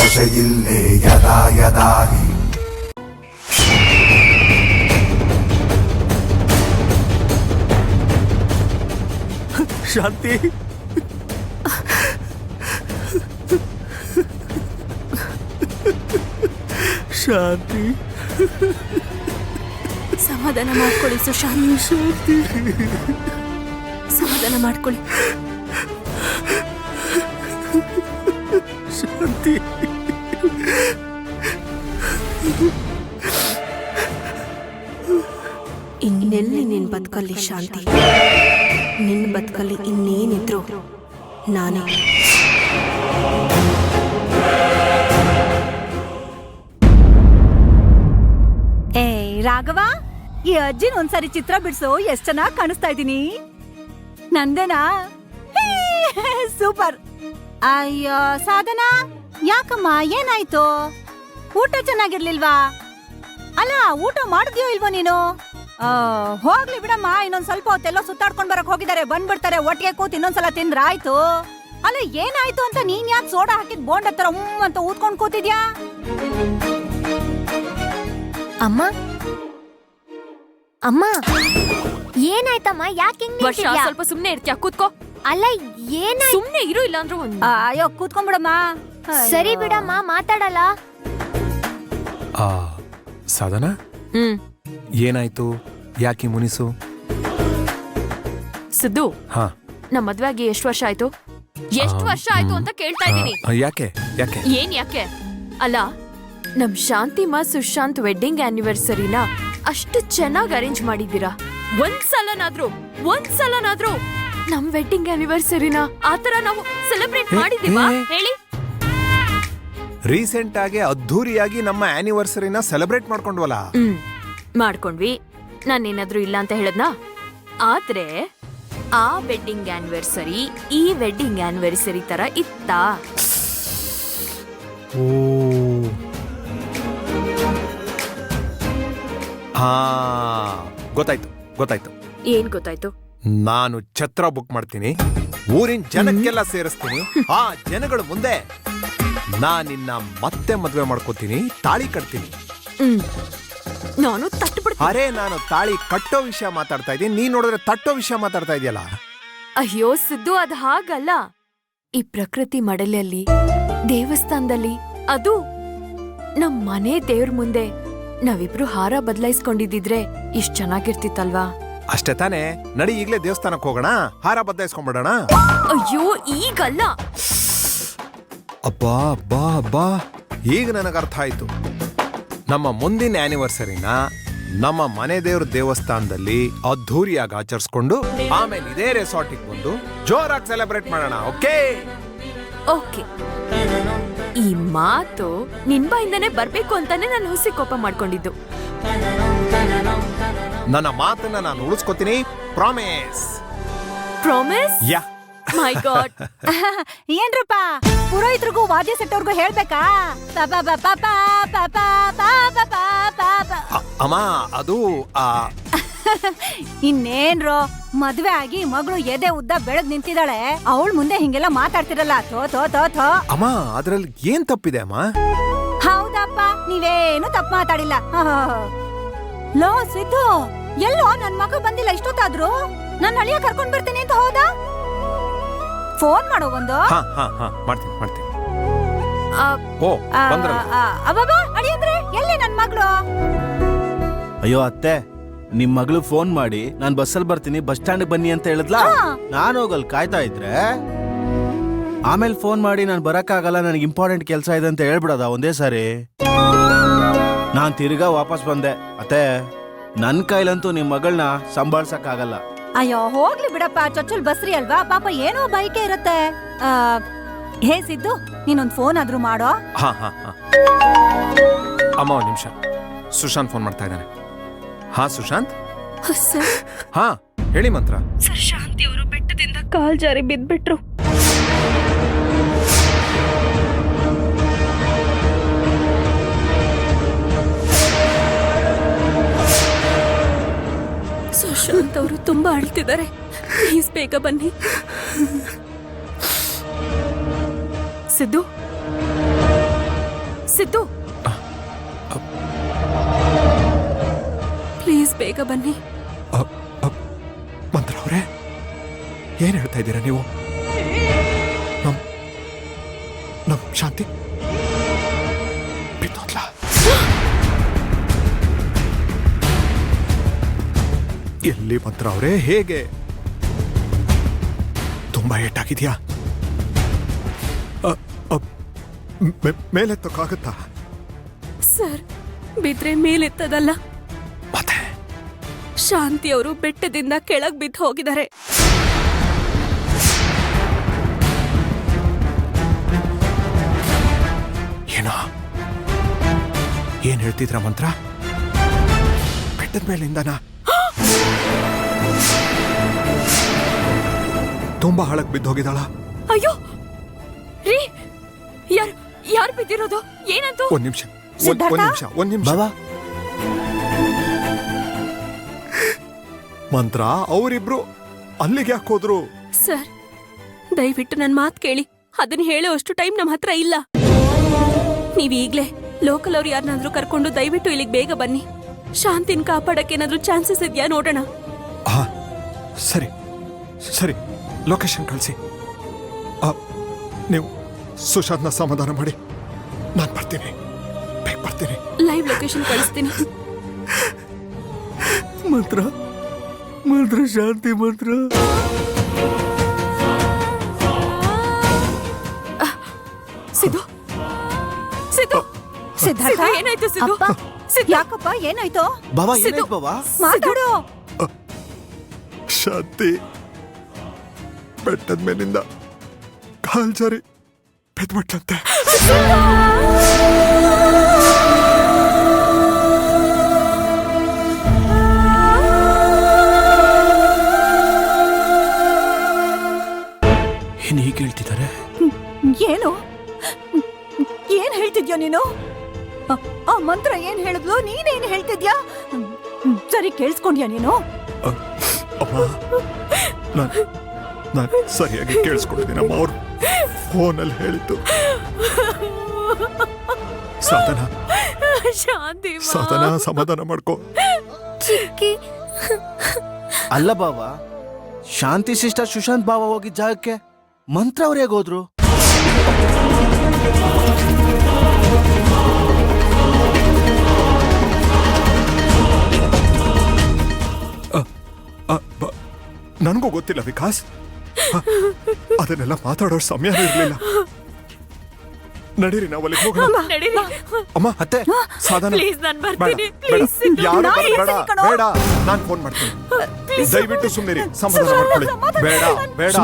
ಭಾಷೆಯಿಲ್ಲೇ ಯದಾ ಯದಾ ಹಿ ಶಾಂತಿ ಶಾಂತಿ ಸಮಾಧಾನ ಮಾಡ್ಕೊಳ್ಳಿ ಸುಶಾಂತ್. ಶಾಂತಿ ಸಮಾಧಾನ ಮಾಡ್ಕೊಳ್ಳಿ. ಶಾಂತಿ ಇನ್ನೆಲ್ಲಿ ನಿನ್ ಬದುಕಲ್ಲಿ ಶಾಂತಿ, ನಿನ್ ಬದುಕಲ್ಲಿ ಇನ್ನೇನಿದ್ರು ನಾನೇ. ಏ ರಾಘವ, ಈ ಅಜ್ಜಿನ ಒಂದ್ಸರಿ ಚಿತ್ರ ಬಿಡ್ಸು, ಎಷ್ಟ್ ಚೆನ್ನಾಗ್ ಕಾಣಿಸ್ತಾ ಇದೀನಿ. ನಂದೇನಾ? ಸೂಪರ್. ಅಯ್ಯೋ ಸಾಧನಾ, ಯಾಕಮ್ಮ ಏನಾಯ್ತು? ಊಟ ಚೆನ್ನಾಗಿರ್ಲಿಲ್ವಾ? ಅಲ್ಲ, ಊಟ ಮಾಡಿದ್ಯೋ ಇಲ್ವೋ ನೀನು? ಹೋಗ್ಲಿ ಬಿಡಮ್ಮ, ಇನ್ನೊಂದ್ ಸ್ವಲ್ಪ ಹೊತ್ತೆಲ್ಲೋ ಸುತ್ತಾಡ್ಕೊಂಡ್ ಬರಕ್ ಹೋಗಿದ್ದಾರೆ, ಬಂದ್ಬಿಡ್ತಾರೆ. ಒಟ್ಟಿಗೆ ಕೂತ್ ಇನ್ನೊಂದ್ಸಲ ತಿಂದ್ರ ಆಯ್ತು. ಅಲ್ಲ ಏನಾಯ್ತು ಅಂತ ನೀನ್ ಯಾಕೆ ಸೋಡಾ ಹಾಕಿದ್ ಬೋಂಡ್ ಹತ್ರ ಅಂತ ಊದ್ಕೊಂಡ್ ಕೂತಿದ್ಯಾ? ಅಮ್ಮ ಅಮ್ಮ ಏನಾಯ್ತಮ್ಮ? ಯಾಕೆ ಸ್ವಲ್ಪ ಸುಮ್ನೆ ಇರ್ತೀಯ? ಕೂತ್ಕೋ. ಅಲ್ಲ ಏನಾಯ್ತು? ಸುಮ್ನೆ ಇರು, ಇಲ್ಲ ಅಂದ್ರೆ ಅಯ್ಯೋ ಕೂತ್ಕೊಂಡ್ಬಿಡಮ್ಮ. ಸರಿ ಬಿಡಮ್ಮ, ಮಾತಾಡಲ್ಲ. ಸಾಧನಾ, ಏನಾಯ್ತು? ಯಾಕೆ ಮುನಿಸು? ಸಿದ್ದು, ಹಾ, ನಮ್ಮ ಮದ್ವೆ ಆಗಿ ಎಷ್ಟು ವರ್ಷ ಆಯ್ತು? ಎಷ್ಟು ವರ್ಷ ಆಯ್ತು ಅಂತ ಕೇಳ್ತಾ ಇದ್ದೀನಿ. ಯಾಕೆ ಯಾಕೆ ಏನ್ ಯಾಕೆ? ಅಲ್ಲ, ನಮ್ ಶಾಂತಿಮ ಸುಶಾಂತ್ ವೆಡ್ಡಿಂಗ್ ಆನಿವರ್ಸರಿನ ಅಷ್ಟು ಚೆನ್ನಾಗಿ ಅರೇಂಜ್ ಮಾಡಿದೀರಾ. ಒಂದ್ಸಲನಾದ್ರೂ ನಮ್ ವೆಡ್ಡಿಂಗ್ ಆನಿವರ್ಸರಿನ ಆತರ ನಾವು ಸೆಲೆಬ್ರೇಟ್ ಮಾಡಿದೀವಾ ಹೇಳಿ? ರೀಸೆಂಟ್ ಆಗಿ ಅದ್ಧೂರಿಯಾಗಿ ನಮ್ಮ ಆನಿವರ್ಸರಿನ ಸೆಲೆಬ್ರೇಟ್ ಮಾಡ್ಕೊಂಡ್ವಲ್ಲ. ಮಾಡ್ಕೊಂಡ್ವಿ. ನಾನೇನಾದ್ರೂ ಇಲ್ಲ ಅಂತ ಹೇಳದ್ನಾ? ಆದ್ರೆ ಆ ವೆಡ್ಡಿಂಗ್ ಆನಿವರ್ಸರಿ ಈ ವೆಡ್ಡಿಂಗ್ ಆನಿವರ್ಸರಿ ತರ ಇತ್ತಾ? ಹಾ, ಗೊತ್ತಾಯ್ತು. ಏನ್ ಗೊತ್ತಾಯ್ತು? ನಾನು ಛತ್ರ ಬುಕ್ ಮಾಡ್ತೀನಿ, ಊರಿನ ಜನಕ್ಕೆಲ್ಲ ಸೇರಿಸ್ತೀನಿ. ಆ ಜನಗಳ ಮುಂದೆ ನಾನಿನ್ನ ಮತ್ತೆ ಮದ್ವೆ ಮಾಡ್ಕೋತೀನಿ, ತಾಳಿ ಕಟ್ತೀನಿ. ನಾನು ತಟ್ಟುಬಿಡ್ತೀನಿ. ಅರೆ, ನಾನು ತಾಳಿ ಕಟ್ಟೋ ವಿಷಯ ಮಾತಾಡ್ತಾ ಇದ್ದೀನಿ, ನೀನ್ ನೋಡಿದ್ರೆ ತಟ್ಟೋ ವಿಷಯ ಮಾತಾಡ್ತಾ ಇದೆಯಲ್ಲ. ಅಯ್ಯೋ ಸಿದ್ದು, ಅದ್ ಹಾಗಲ್ಲ. ಈ ಪ್ರಕೃತಿ ಮಡಲಲ್ಲಿ, ದೇವಸ್ಥಾನದಲ್ಲಿ, ಅದು ನಮ್ ಮನೆ ದೇವ್ರ ಮುಂದೆ ನಾವಿಬ್ರು ಹಾರ ಬದಲಾಯಿಸ್ಕೊಂಡಿದ್ರೆ ಇಷ್ಟ್ ಚೆನ್ನಾಗಿರ್ತಿತ್ತಲ್ವಾ? ಅಷ್ಟೇ ತಾನೇ? ನಡಿ, ಈಗ್ಲೇ ದೇವಸ್ಥಾನಕ್ಕೆ ಹೋಗೋಣ, ಹಾರ ಬದಲಾಯಿಸ್ಕೊಂಡ್ಬಿಡೋಣ. ಅಯ್ಯೋ ಈಗಲ್ಲ. ಅಬ್ಬಾ, ಈಗ ನನಗೆ ಅರ್ಥ ಆಯ್ತು. ನಮ್ಮ ಮುಂದಿನ ಆನಿವರ್ಸರಿನ ನಮ್ಮ ಮನೆ ದೇವ್ರ ದೇವಸ್ಥಾನದಲ್ಲಿ ಅದ್ಧೂರಿಯಾಗಿ ಆಚರಿಸ್ಕೊಂಡು ಆಮೇಲೆ ಇದೇ ರೆಸಾರ್ಟಿಗೆ ಬಂದು ಜೋರಾಗಿ ಸೆಲೆಬ್ರೇಟ್ ಮಾಡೋಣ. ಓಕೆ? ಈ ಮಾತು ನಿನ್ ಬಾಯಿಂದನೇ ಬರ್ಬೇಕು ಅಂತಾನೆ ನಾನು ಹುಸಿ ಕೋಪ ಮಾಡ್ಕೊಂಡಿದ್ದು. ನನ್ನ ಮಾತನ್ನ ನಾನು ಉಳಿಸ್ಕೊತೀನಿ. ಪ್ರಾಮಿಸ್. ಯಾ. ಮೈ ಗಾಡ್. ಏನ್ರಪ್ಪ, ಪುರೋಹಿತರಿಗೂ ವಾದ್ಯ ಸೆಟ್ಟವ್ರಿಗೂ ಹೇಳ್ಬೇಕಾ? ಅಮ್ಮ, ಅದು ಇನ್ನೇನ್ರೋ, ಮದ್ವೆ ಆಗಿ ಮಗಳು ಎದೆ ಉದ್ದ ಬೆಳೆದ್ ನಿಂತಿದ್ದಾಳೆ, ಅವಳ ಮುಂದೆ ಹಿಂಗೆಲ್ಲ ಮಾತಾಡ್ತಿರಲ್ಲ. ಥೋ. ಅಮ್ಮ, ಅದ್ರಲ್ಲಿ ಏನ್ ತಪ್ಪಿದೆ ಅಮ್ಮ? ಹೌದಪ್ಪ, ನೀವೇನು ತಪ್ಪು ಮಾತಾಡಿಲ್ಲ. ಲೋ ಸಿದ್ದು, ಎಲ್ಲೋ ನನ್ ಮಗ ಬಂದಿಲ್ಲ ಇಷ್ಟೊತ್ತಾದ್ರು. ನನ್ನ ಅಳಿಯ ಕರ್ಕೊಂಡ್ ಬರ್ತೀನಿ ಅಂತ ಹೋದ. ಫೋನ್ ಮಾಡೋ ಒಂದು. ಮಾಡ್ತೀನಿ. ಅಳಿಯಂದ್ರೆ ಎಲ್ಲಿ ನನ್ ಮಗಳು? ಅಯ್ಯೋ ಅತ್ತೆ, ನಿಮ್ ಮಗಳು ಫೋನ್ ಮಾಡಿ ನಾನ್ ಬಸ್ಸಲ್ಲಿ ಬರ್ತೀನಿ, ಬಸ್ ಸ್ಟ್ಯಾಂಡ್ ಬನ್ನಿ ಅಂತ ಹೇಳಿದ್ಲಾ. ನಾನು ಹೋಗಲ್ ಕಾಯ್ತಾ ಇದ್ರೆ ಆಮೇಲೆ ಫೋನ್ ಮಾಡಿ ನಾನು ಬರಕ್ಕಾಗಲ್ಲ, ನನಗೆ ಇಂಪಾರ್ಟೆಂಟ್ ಕೆಲಸ ಇದೆ ಅಂತ ಹೇಳ್ಬಿಡೋದ ಒಂದೇ ಸಾರಿ. ನಾನ್ ತಿರ್ಗಾ ವಾಪಸ್ ಬಂದೆ. ಅತ್ತೆ, ನನ್ ಕೈಲಂತೂ ನಿಮ್ ಮಗಳನ್ನ ಸಂಭಾಳ್ಸಕ್ಕಾಗಲ್ಲ. ಅಯ್ಯೋ ಹೋಗ್ಲಿ ಬಿಡಪ್ಪ, ಚೊಚ್ಚಲ್ ಬಸ್ರಿ ಅಲ್ವಾ, ಪಾಪ ಏನೋ ಬೈಕೆ ಇರತ್ತೆ. ಹೇ ಸಿದ್ದು, ನೀನೊಂದ್ ಫೋನ್ ಆದ್ರೂ ಮಾಡೋ. ಅಮ್ಮ, ಒಂದ್ ನಿಮಿಷ, ಸುಶಾಂತ್ ಫೋನ್ ಮಾಡ್ತಾ ಇದ್ದಾನೆ. ಹಾ ಸುಶಾಂತ್. ಸರ್. ಹಾ ಹೇಳಿ ಮಂತ್ರ. ಸರ್, ಶಾಂತಿ ಅವರು ಬೆಟ್ಟದಿಂದ ಕಾಲ್ ಜಾರಿ ಬಿದ್ಬಿಟ್ರು. ಸುಶಾಂತ್ ಅವರು ತುಂಬಾ ಅಳ್ತಿದ್ದಾರೆ, ಪ್ಲೀಸ್ ಬೇಗ ಬನ್ನಿ. ಸಿದ್ದು, ಸಿದ್ದು ಪ್ಲೀಸ್ ಬೇಗ ಬನ್ನಿ. ಮಂತ್ರ ಅವರೇ, ಏನ್ ಹೇಳ್ತಾ ಇದ್ದೀರಾ ನೀವು? ನಮ್ ಶಾಂತಿ ಬಿದ್ದೋದ್ಲಾ? ಎಲ್ಲಿ ಮಂತ್ರ ಅವರೇ? ಹೇಗೆ? ತುಂಬಾ ಏಟಾಗಿದ್ಯಾ? ಮೇಲೆತ್ತಕ್ಕಾಗತ್ತಾ? ಸರ್, ಬಿದ್ರೆ ಮೇಲೆತ್ತದಲ್ಲ, ಮತ್ತೆ ಶಾಂತಿ ಅವರು ಬೆಟ್ಟದಿಂದ ಕೆಳಗ್ ಬಿದ್ದು ಹೋಗಿದ್ದಾರೆ. ಏನೋ ಏನ್ ಹೇಳ್ತಿದ್ರ ಮಂತ್ರ? ಬೆಟ್ಟದ ಮೇಲಿಂದನಾ? ತುಂಬಾ ಆಳಕ್ ಬಿದ್ದೋಗಿದ್ದಾಳ? ಅಯ್ಯೋ ರೀ, ಯಾರು ಬಿದ್ದಿರೋದು? ಏನಂತ? ಒಂದ್ ನಿಮಿಷ ಬಾಬಾ, ಮಂತ್ರ ಅವರಿಬ್ರು ಅಲ್ಲಿಗೆ ಯಾಕೆ ಹೋದ್ರು? ಸರ್, ದಯವಿಟ್ಟು ನನ್ ಮಾತ್ ಕೇಳಿ. ಅದನ್ನ ಹೇಳೋ ಅಷ್ಟು ಟೈಮ್ ನಮ್ಮ ಹತ್ರ ಇಲ್ಲ. ನೀವ್ ಈಗ್ಲೇ ಲೋಕಲ್ ಅವ್ರು ಯಾರನ್ನಾದ್ರೂ ಕರ್ಕೊಂಡು ದಯವಿಟ್ಟು ಇಲ್ಲಿಗೆ ಬೇಗ ಬನ್ನಿ. ಶಾಂತಿನ ಕಾಪಾಡಕ್ಕೆ ಏನಾದ್ರೂ ಚಾನ್ಸಸ್ ಇದೆಯಾ ನೋಡೋಣ. ಹಾ, ಸರಿ ಸರಿ, ಲೊಕೇಶನ್ ಕಳಿಸಿ. ನೀವು ಸುಶಾಂತ್ನ ಸಮಾಧಾನ ಮಾಡಿ, ನಾನು ಬರ್ತೀನಿ, ಬೇಗ ಬರ್ತೀನಿ. ಲೈವ್ ಲೊಕೇಶನ್ ಕಳಿಸ್ತೀನಿ. ಮಂತ್ರ ಮಂತ್ರ, ಶಾಂತಿ ಮಂತ್ರ. ಸಿದ್ದು, ಸಿದ್ದು, ಸಿದ್ಧಾರ್ಥ, ಏನಾಯ್ತು ಸಿದ್ದು? ಅಪ್ಪ. ಸಿದ್ದು, ಯಾಕಪ್ಪ ಏನಾಯ್ತು? ಬಾಬಾ, ಸಿದ್ದು. ಏನಾಯ್ತು ಬಾಬಾ? ಮಾತಾಡು. ಶಾಂತಿ ಬೆಟ್ಟದ ಮೇಲಿಂದ ಕಾಲ್ ಜಾರಿ ಬೆದ್ಬಿಟ್ಟಂತೆ. ಏನ್ ಹೀಗೆ ಹೇಳ್ತಿದ್ದಾರೆ? ಏನು ಏನ್ ಹೇಳ್ತಿದ್ಯಾ ನೀನು? ಆ ಮಂತ್ರ ಏನ್ ಹೇಳಿದ್ಲು? ನೀನೇನ್ ಹೇಳ್ತಿದ್ಯಾ? ಸರಿ ಕೇಳಿಸ್ಕೊಂಡ್ಯಾ ನೀನು? ಅಮ್ಮ, ನಾನು ಸರಿಯಾಗಿ ಕೇಳಿಸ್ಕೊಂಡಿದ್ದೀನಮ್ಮ. ಅವ್ರು ಫೋನಲ್ಲಿ ಹೇಳಿದ್ದು. ಸಾಧನ ಶಾಂತಿ ಸಾಧನ, ಸಮಾಧಾನ ಮಾಡ್ಕೋ. ಚಿಕ್ಕಿ, ಅಲ್ಲ ಬಾಬಾ, ಶಾಂತಿ ಸಿಸ್ಟರ್ ಸುಶಾಂತ್ ಬಾಬಾ ಹೋಗಿದ್ದ ಜಾಗಕ್ಕೆ ಮಂತ್ರ ಅವ್ರು ಹೇಗೆ ಹೋದ್ರು? ನನಗೂ ಗೊತ್ತಿಲ್ಲ ವಿಕಾಸ್, ಅದನ್ನೆಲ್ಲ ಮಾತಾಡೋ ಸಮಯ ಇರಲಿಲ್ಲ. ನಡೀರಿ, ನಾವು ಅಲ್ಲಿಗೆ ಹೋಗೋಣ. ನಡೀರಿ. ಅಮ್ಮ, ಅತ್ತೆ, ಸಾಧನ, ಪ್ಲೀಸ್ ನಾನ್ ಬೇಡ ಬರ್ತೀನಿ. ಬೇಡ, ಪ್ಲೀಸ್ ಸಿದ್ದು, ಯಾರು ನಾನು ಬೇಡ ಇರ್ತೀನಿ ಕಣೋ. ಬೇಡ, ನಾನು ಫೋನ್ ಮಾಡ್ತೀನಿ. ದಯವಿಟ್ಟು ಸುಮ್ಮನಿರಿ, ಸಮಾಧಾನ ಮಾಡ್ಕೊಳ್ಳಿ. ಬೇಡ ಬೇಡ.